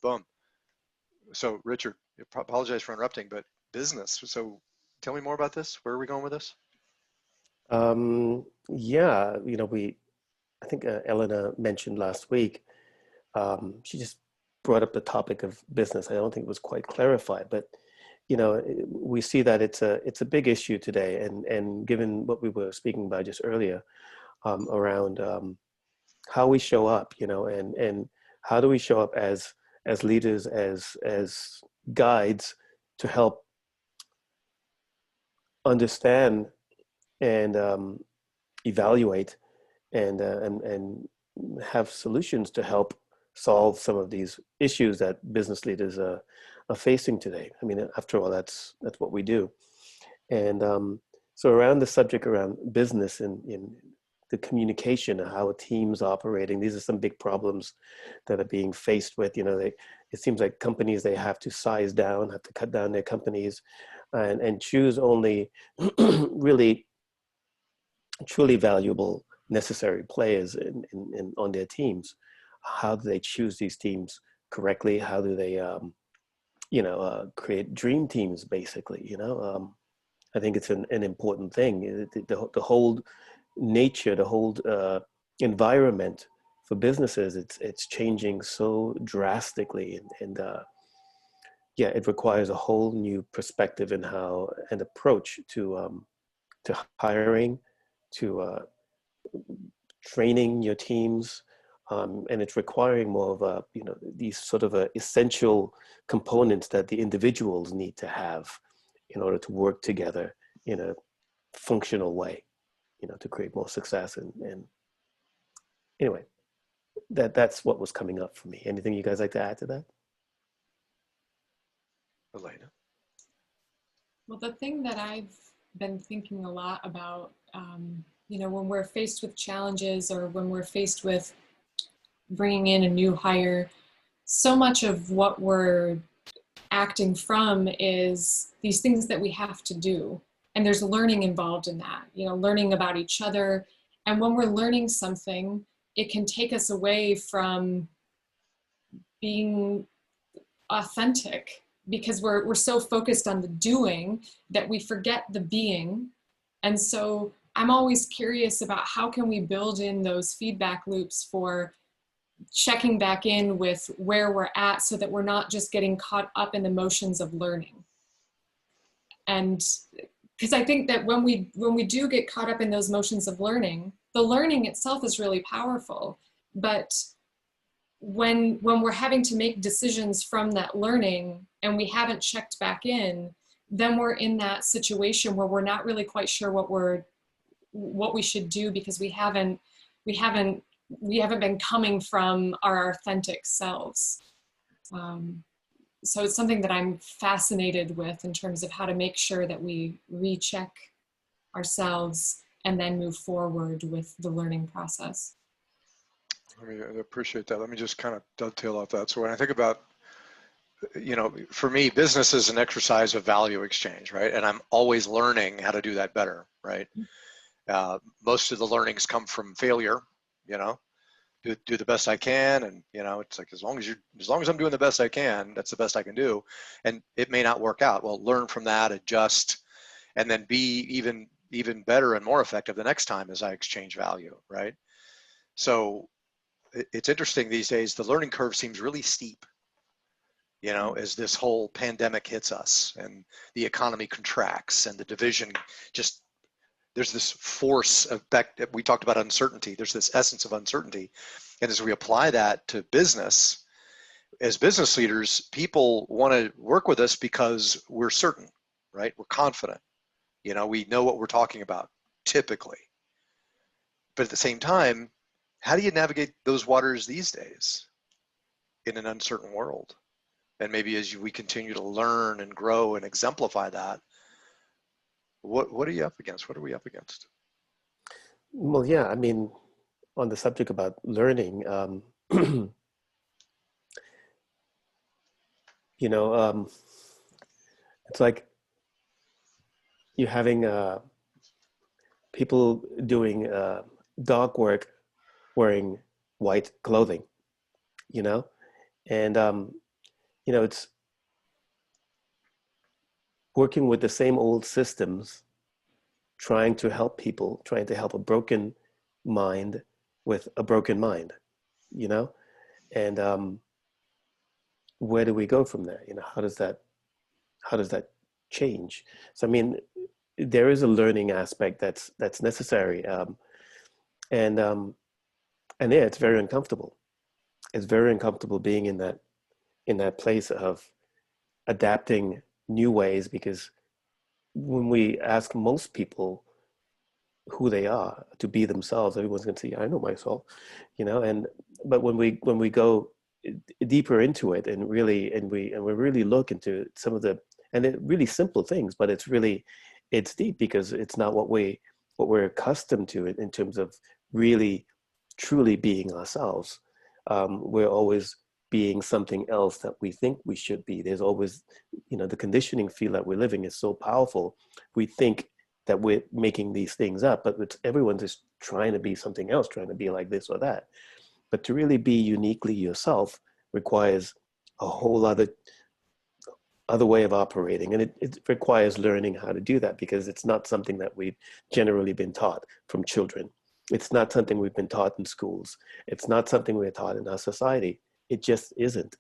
boom. So Richard, apologize for interrupting, but business. So tell me more about this. Where are we going with this? Yeah, I think Elena mentioned last week, she just brought up the topic of business. I don't think it was quite clarified, but we see that it's a big issue today, and given what we were speaking about just earlier, around how we show up, and how do we show up as leaders, as guides to help understand and evaluate and have solutions to help solve some of these issues that business leaders are facing today. I mean, after all, that's what we do. And so around the subject around business and in the communication and how a team's operating, these are some big problems that are being faced with. It seems like companies, they have to size down, have to cut down their companies, and choose only really truly valuable, necessary players on their teams. How do they choose these teams correctly? How do they, create dream teams, basically? I think it's an important thing. The whole nature, the whole environment for businesses, it's changing so drastically, and yeah, it requires a whole new perspective and how an approach to hiring, to training your teams, and it's requiring more of these sort of essential components that the individuals need to have in order to work together in a functional way, to create more success. And anyway, that's what was coming up for me. Anything you guys like to add to that? Elena? Well, the thing that I've been thinking a lot about, when we're faced with challenges or when we're faced with bringing in a new hire, so much of what we're acting from is these things that we have to do. And there's learning involved in that, learning about each other. And when we're learning something, it can take us away from being authentic, because we're so focused on the doing that we forget the being. And so I'm always curious about how can we build in those feedback loops for checking back in with where we're at, so that we're not just getting caught up in the motions of learning. And because I think that when we do get caught up in those motions of learning, the learning itself is really powerful. But when we're having to make decisions from that learning and we haven't checked back in, then we're in that situation where we're not really quite sure what we should do, because we haven't been coming from our authentic selves. So it's something that I'm fascinated with in terms of how to make sure that we recheck ourselves and then move forward with the learning process. I appreciate that. Let me just kind of dovetail off that. So when I think about, for me, business is an exercise of value exchange, right? And I'm always learning how to do that better, right? Most of the learnings come from failure, do the best I can. And, it's like, as long as I'm doing the best I can, that's the best I can do. And it may not work out. Well, learn from that, adjust, and then be even better and more effective the next time as I exchange value, right? So it's interesting these days, the learning curve seems really steep, as this whole pandemic hits us and the economy contracts and the division there's this force of we talked about uncertainty. There's this essence of uncertainty. And as we apply that to business, as business leaders, people want to work with us because we're certain, right? We're confident. We know what we're talking about typically. But at the same time, how do you navigate those waters these days in an uncertain world? And maybe as we continue to learn and grow and exemplify that, what are you up against? What are we up against? Well, yeah, I mean, on the subject about learning, it's like you're having people doing dog work wearing white clothing, and it's working with the same old systems, trying to help people, trying to help a broken mind with a broken mind, you know? And where do we go from there? How does that change? So, I mean, there is a learning aspect that's necessary. And yeah, it's very uncomfortable. It's very uncomfortable being in that place of adapting new ways, because when we ask most people who they are to be themselves, everyone's going to say, I know myself, and but when we go deeper into it, and we really look into some of the, and it really simple things, but it's deep, because it's not what we're accustomed to in terms of really truly being ourselves. We're always being something else that we think we should be. There's always, the conditioning field that we're living is so powerful. We think that we're making these things up, but everyone's just trying to be something else, trying to be like this or that. But to really be uniquely yourself requires a whole other way of operating, and it requires learning how to do that, because it's not something that we've generally been taught from children. It's not something we've been taught in schools. It's not something we're taught in our society. It just isn't.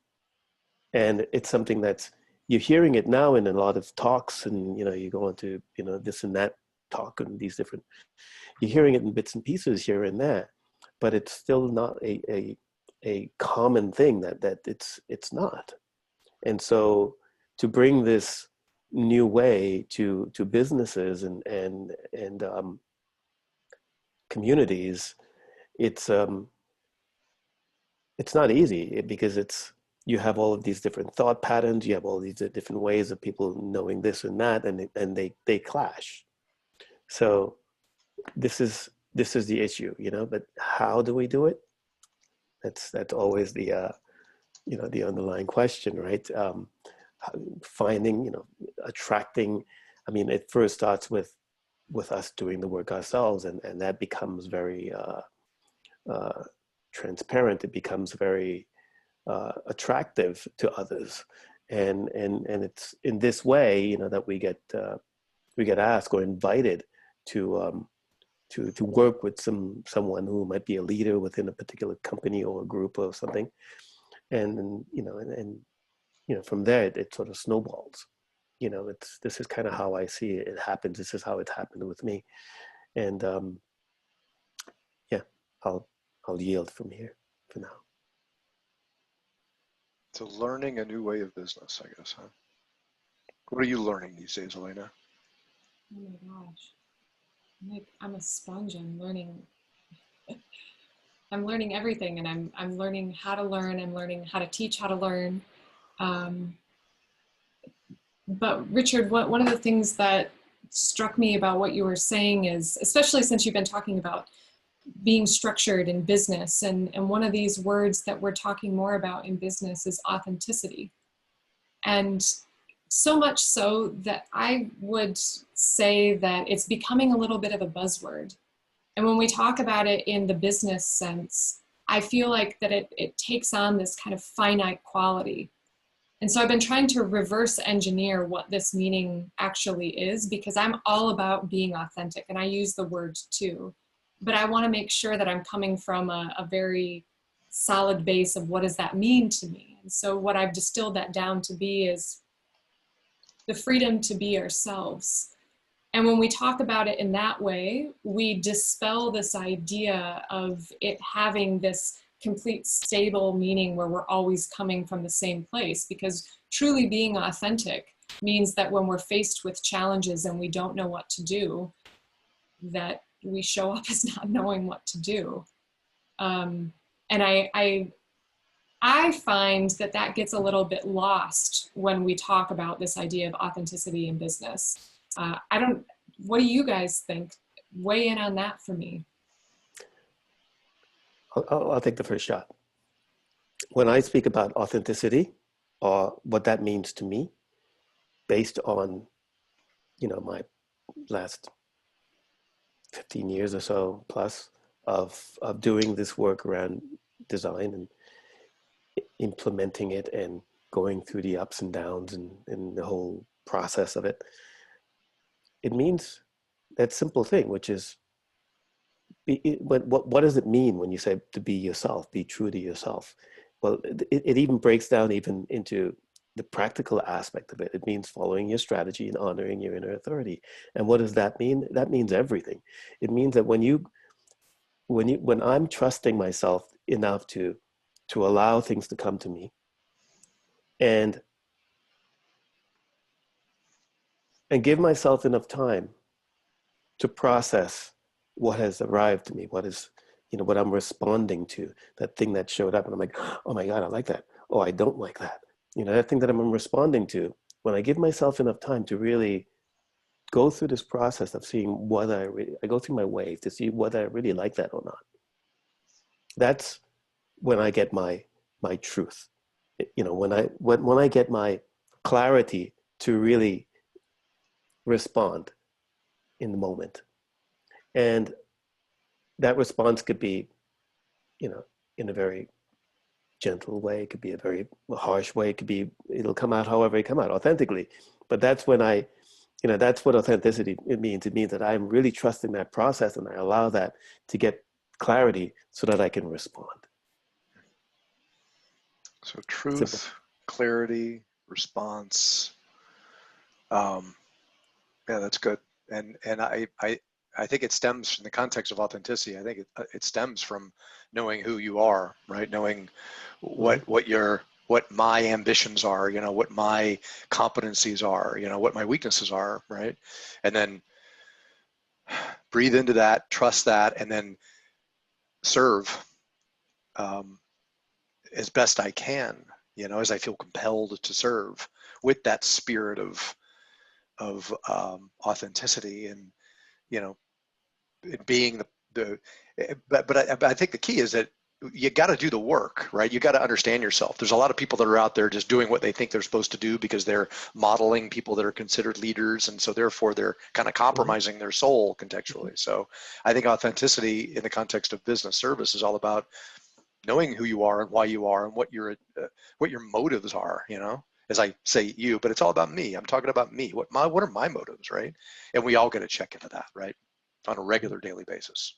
And it's something that's, you're hearing it now in a lot of talks, and you go into this and that talk, and these different, you're hearing it in bits and pieces here and there, but it's still not a common thing that it's not. And so to bring this new way to businesses and communities, it's not easy, because you have all of these different thought patterns, you have all these different ways of people knowing this and that, and they clash. So this is the issue, but how do we do it? That's always the the underlying question, right? Finding, attracting. I mean, it first starts with us doing the work ourselves, and that becomes very transparent. It becomes very attractive to others, and it's in this way, that we get asked or invited to work with someone who might be a leader within a particular company or a group or something, and from there it sort of snowballs. This is kind of how I see it happens. This is how it happened with me, and yeah, I'll yield from here for now. So learning a new way of business, I guess, huh? What are you learning these days, Elena? Oh my gosh. I'm a sponge. I'm learning. I'm learning everything, and I'm learning how to learn. I'm learning how to teach how to learn. But Richard, one of the things that struck me about what you were saying is, especially since you've been talking about being structured in business, and one of these words that we're talking more about in business is authenticity. And so much so that I would say that it's becoming a little bit of a buzzword. And when we talk about it in the business sense, I feel like that it takes on this kind of finite quality. And so I've been trying to reverse engineer what this meaning actually is, because I'm all about being authentic, and I use the word too. But I want to make sure that I'm coming from a very solid base of what does that mean to me. And so what I've distilled that down to be is the freedom to be ourselves. And when we talk about it in that way, we dispel this idea of it having this complete stable meaning where we're always coming from the same place, because truly being authentic means that when we're faced with challenges and we don't know what to do, that we show up as not knowing what to do. And I find that gets a little bit lost when we talk about this idea of authenticity in business. What do you guys think? Weigh in on that for me. I'll take the first shot. When I speak about authenticity, or what that means to me, based on, my last 15 years or so plus of doing this work around design and implementing it and going through the ups and downs and the whole process of it. It means that simple thing, which is, what does it mean when you say to be yourself, be true to yourself? Well, it even breaks down even into the practical aspect of it. It means following your strategy and honoring your inner authority. And what does that mean? That means everything. It means that when I'm trusting myself enough to allow things to come to me, and give myself enough time to process what has arrived to me, what is, what I'm responding to, that thing that showed up, and I'm like, oh my God, I like that. Oh, I don't like that. That thing that I'm responding to, when I give myself enough time to really go through this process of seeing whether I go through my wave to see whether I really like that or not. That's when I get my truth. When I get my clarity to really respond in the moment. And that response could be, in a very gentle way. It could be a very harsh way. It'll come out however it come out, authentically. But that's when that's what authenticity it means. It means that I'm really trusting that process, and I allow that to get clarity so that I can respond. So truth, Simple. clarity, response. Yeah, that's good. And I think it stems from the context of authenticity. I think it stems from knowing who you are, right? Knowing what my ambitions are, what my competencies are, what my weaknesses are, right? And then breathe into that, trust that, and then serve as best I can, as I feel compelled to serve with that spirit of authenticity, and it being but I think the key is that you got to do the work, right? You got to understand yourself. There's a lot of people that are out there just doing what they think they're supposed to do because they're modeling people that are considered leaders, and so therefore they're kind of compromising their soul contextually. So I think authenticity in the context of business service is all about knowing who you are and why you are and what your motives are, as I say you, but it's all about me. I'm talking about me. What are my motives, right? And we all get to check into that, right, on a regular daily basis.